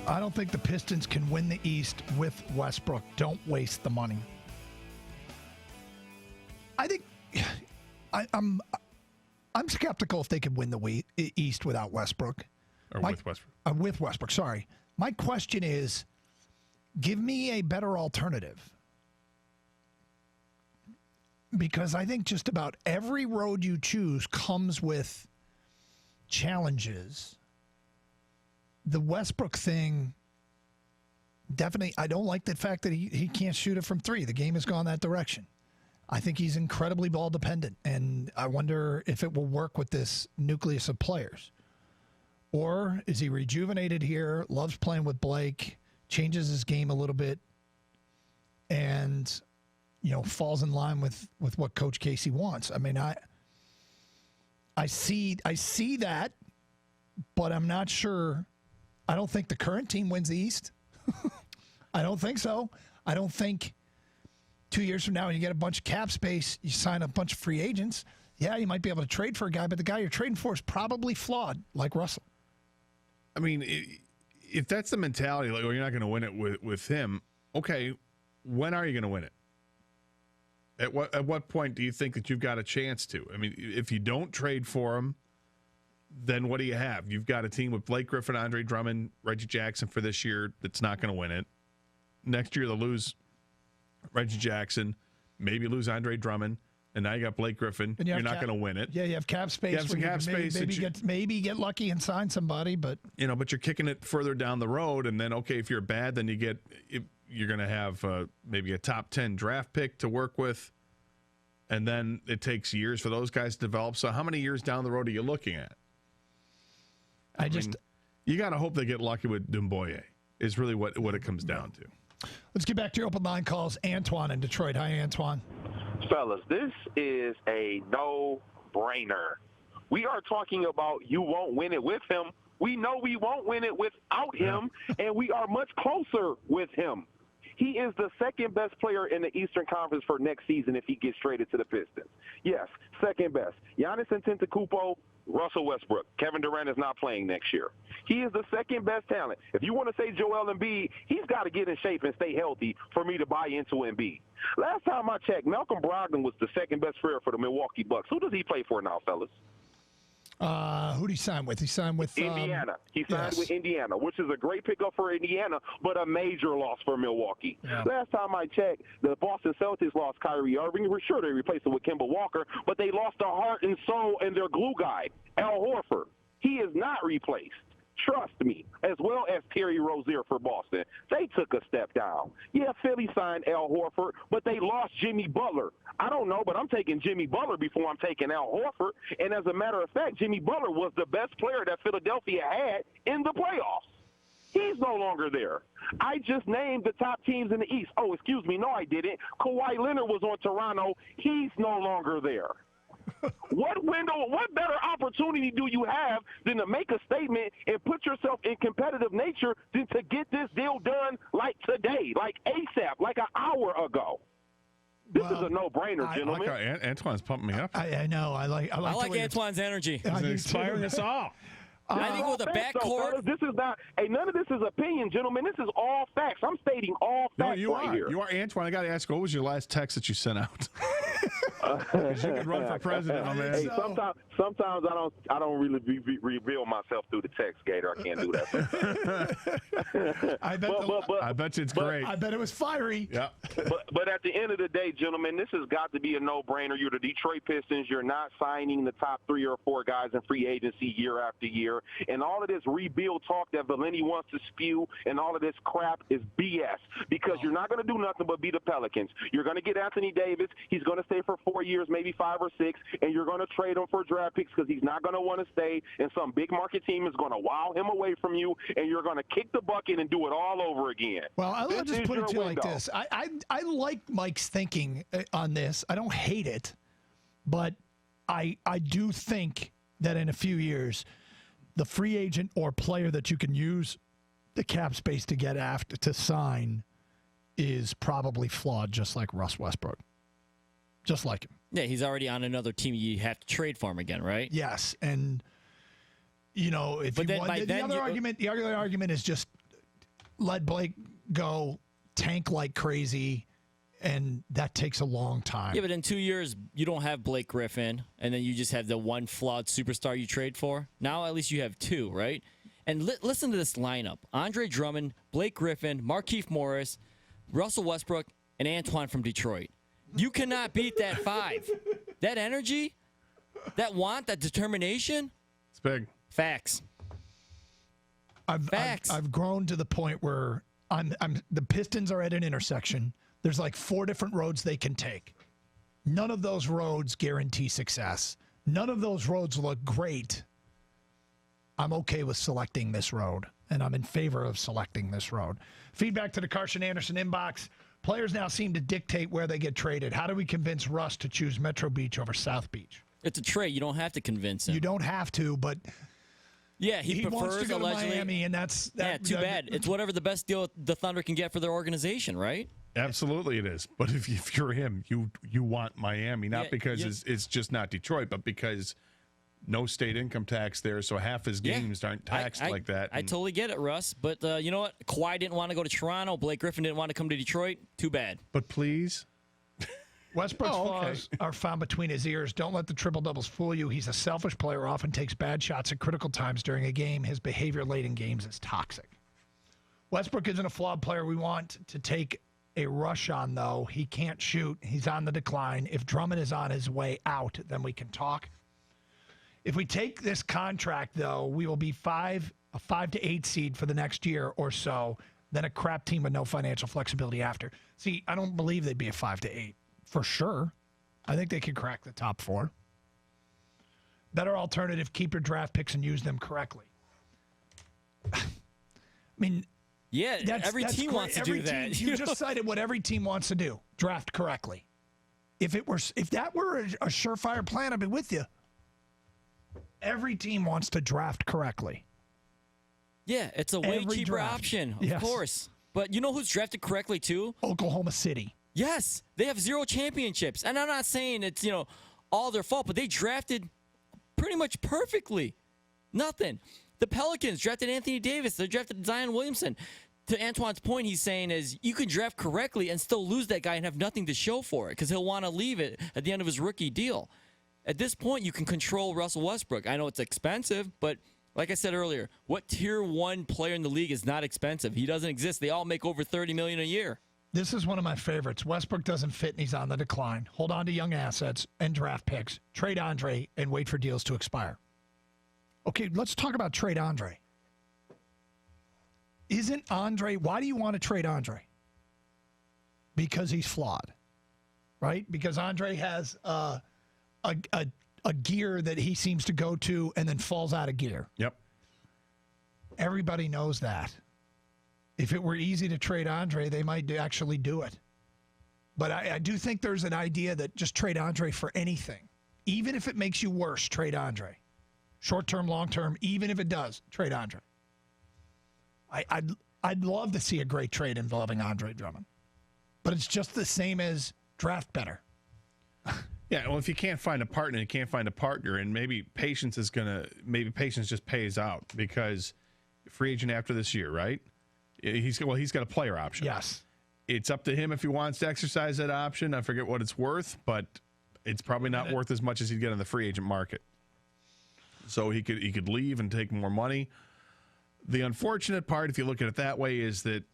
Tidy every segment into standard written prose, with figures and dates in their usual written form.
I don't think the Pistons can win the East with Westbrook. Don't waste the money. I think I'm skeptical if they could win the East without Westbrook. With Westbrook. With Westbrook, sorry. My question is, give me a better alternative. Because I think just about every road you choose comes with challenges. The Westbrook thing, definitely, I don't like the fact that he can't shoot it from three. The game has gone that direction. I think he's incredibly ball dependent, and I wonder if it will work with this nucleus of players. Or is he rejuvenated here, loves playing with Blake, changes his game a little bit, and falls in line with what Coach Casey wants. I mean, I see that, but I'm not sure. I don't think the current team wins the East. I don't think so. I don't think 2 years from now you get a bunch of cap space, you sign a bunch of free agents. Yeah, you might be able to trade for a guy, but the guy you're trading for is probably flawed, like Russell. I mean, if that's the mentality, like, you're not going to win it with him, okay, when are you going to win it? At what point do you think that you've got a chance to? I mean, if you don't trade for him, then what do you have? You've got a team with Blake Griffin, Andre Drummond, Reggie Jackson for this year that's not going to win it. Next year they'll lose Reggie Jackson, maybe lose Andre Drummond, and now you got Blake Griffin. You're not going to win it. Yeah, you have cap space. You have some cap space. Maybe get lucky and sign somebody, but but you're kicking it further down the road, and then if you're bad, then you're going to have maybe a top 10 draft pick to work with, and then it takes years for those guys to develop. So how many years down the road are you looking at? I mean, you got to hope they get lucky with Doumbouya is really what it comes down to. Let's get back to your open line calls. Antoine in Detroit. Hi, Antoine. Fellas, this is a no-brainer. We are talking about you won't win it with him. We know we won't win it without him, and we are much closer with him. He is the second best player in the Eastern Conference for next season if he gets traded to the Pistons. Yes, second best. Giannis Antetokounmpo, Russell Westbrook. Kevin Durant is not playing next year. He is the second best talent. If you want to say Joel Embiid, he's got to get in shape and stay healthy for me to buy into Embiid. Last time I checked, Malcolm Brogdon was the second best player for the Milwaukee Bucks. Who does he play for now, fellas? Who did he sign with? He signed with Indiana. He signed with Indiana, which is a great pickup for Indiana, but a major loss for Milwaukee. Yeah. Last time I checked, the Boston Celtics lost Kyrie Irving. We're sure they replaced him with Kemba Walker, but they lost their heart and soul and their glue guy, Al Horford. He is not replaced. Trust me, as well as Terry Rozier for Boston. They took a step down. Yeah, Philly signed Al Horford, but they lost Jimmy Butler. I don't know, but I'm taking Jimmy Butler before I'm taking Al Horford. And as a matter of fact, Jimmy Butler was the best player that Philadelphia had in the playoffs. He's no longer there. I just named the top teams in the East. Oh, excuse me. No, I didn't. Kawhi Leonard was on Toronto. He's no longer there. What better opportunity do you have than to make a statement and put yourself in competitive nature than to get this deal done like today, like ASAP, like an hour ago? This is a no-brainer, gentlemen. I like how Antoine's pumping me up. I know. I like Antoine's energy. He's inspiring us all. I think with a backcourt, this is not. Hey, none of this is opinion, gentlemen. This is all facts. I'm stating all facts here. You are, Antoine. I got to ask, what was your last text that you sent out? Because you could run for president, my man. Hey, sometimes I don't really reveal myself through the text, Gator. I can't do that. I bet you it's great. I bet it was fiery. Yeah. But at the end of the day, gentlemen, this has got to be a no-brainer. You're the Detroit Pistons. You're not signing the top 3 or 4 guys in free agency year after year. And all of this rebuild talk that Valenti wants to spew and all of this crap is BS because you're not going to do nothing but beat the Pelicans. You're going to get Anthony Davis. He's going to stay for 4 years, maybe 5 or 6, and you're going to trade him for draft picks because he's not going to want to stay, and some big market team is going to wow him away from you, and you're going to kick the bucket and do it all over again. Well, I'll just put it to you like this. I like Mike's thinking on this. I don't hate it, but I do think that in a few years, the free agent or player that you can use the cap space to get after to sign is probably flawed, just like Russ Westbrook. Just like him. Yeah, he's already on another team. You have to trade for him again, right? Yes, and if the other argument is just let Blake go tank like crazy, and that takes a long time. Yeah, but in 2 years, you don't have Blake Griffin, and then you just have the one flawed superstar you trade for. Now at least you have two, right? And listen to this lineup. Andre Drummond, Blake Griffin, Markieff Morris, Russell Westbrook, and Antoine from Detroit. You cannot beat that five. That energy, that want, that determination. It's big. Facts. I've grown to the point where the Pistons are at an intersection. There's like 4 different roads they can take. None of those roads guarantee success. None of those roads look great. I'm okay with selecting this road, and I'm in favor of selecting this road. Feedback to the Karsch and Anderson inbox. Players now seem to dictate where they get traded. How do we convince Russ to choose Metro Beach over South Beach? It's a trade. You don't have to convince him. You don't have to, but yeah, he prefers wants to go allegedly. to Miami, and that's too bad. It's whatever the best deal the Thunder can get for their organization, right? Absolutely, it is. But if you're him, you want Miami, not because it's just not Detroit, but because no state income tax there, so half his games aren't taxed like that. I totally get it, Russ. But you know what? Kawhi didn't want to go to Toronto. Blake Griffin didn't want to come to Detroit. Too bad. But please. Westbrook's flaws are found between his ears. Don't let the triple-doubles fool you. He's a selfish player, often takes bad shots at critical times during a game. His behavior late in games is toxic. Westbrook isn't a flawed player we want to take a rush on, though. He can't shoot. He's on the decline. If Drummond is on his way out, then we can talk. If we take this contract, though, we will be a 5 to 8 seed for the next year or so, then a crap team with no financial flexibility after. See, I don't believe they'd be a 5 to 8 for sure. I think they could crack the top 4. Better alternative, keep your draft picks and use them correctly. I mean, yeah, every team wants to do that. You just cited what every team wants to do: draft correctly. If that were a surefire plan, I'd be with you. Every team wants to draft correctly. Yeah, it's a way cheaper option, of course. But you know who's drafted correctly too? Oklahoma City. Yes, they have 0 championships, and I'm not saying it's all their fault, but they drafted pretty much perfectly. Nothing. The Pelicans drafted Anthony Davis. They drafted Zion Williamson. To Antoine's point, he's saying is you can draft correctly and still lose that guy and have nothing to show for it because he'll want to leave it at the end of his rookie deal. At this point, you can control Russell Westbrook. I know it's expensive, but like I said earlier, what tier 1 player in the league is not expensive? He doesn't exist. They all make over $30 million a year. This is one of my favorites. Westbrook doesn't fit, and he's on the decline. Hold on to young assets and draft picks. Trade Andre and wait for deals to expire. Okay, let's talk about trade Andre. Isn't Andre, why do you want to trade Andre? Because he's flawed, right? Because Andre has a gear that he seems to go to and then falls out of gear. Yep. Everybody knows that. If it were easy to trade Andre, they might actually do it. But I do think there's an idea that just trade Andre for anything. Even if it makes you worse, trade Andre. Short-term, long-term, even if it does, trade Andre. I'd love to see a great trade involving Andre Drummond. But it's just the same as draft better. Yeah, well, if you can't find a partner, you can't find a partner, and maybe patience just pays out because free agent after this year, right? He's got a player option. Yes. It's up to him if he wants to exercise that option. I forget what it's worth, but it's probably not worth as much as he'd get on the free agent market. So he could leave and take more money. The unfortunate part, if you look at it that way, is that,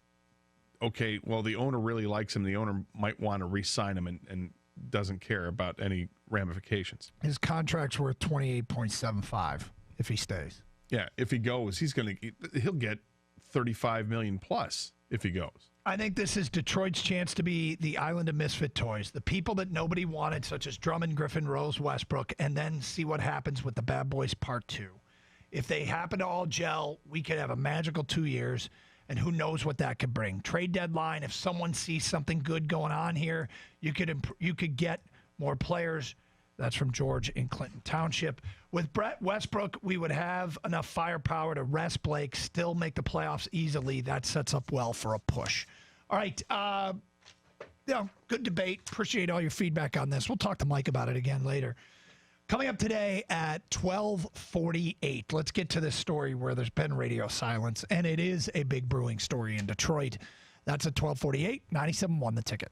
okay, well, the owner really likes him. The owner might want to re-sign him and doesn't care about any ramifications. His contract's worth $28.75 if he stays. Yeah, if he goes, he'll get $35 million plus if he goes. I think this is Detroit's chance to be the island of misfit toys. The people that nobody wanted, such as Drummond, Griffin, Rose, Westbrook, and then see what happens with the Bad Boys Part 2. If they happen to all gel, we could have a magical 2 years, and who knows what that could bring. Trade deadline, if someone sees something good going on here, you could get more players. That's from George in Clinton Township. With Brett Westbrook, we would have enough firepower to rest Blake, still make the playoffs easily. That sets up well for a push. All right. Good debate. Appreciate all your feedback on this. We'll talk to Mike about it again later. Coming up today at 12:48, let's get to this story where there's been radio silence, and it is a big brewing story in Detroit. That's at 12:48, 97.1 The Ticket.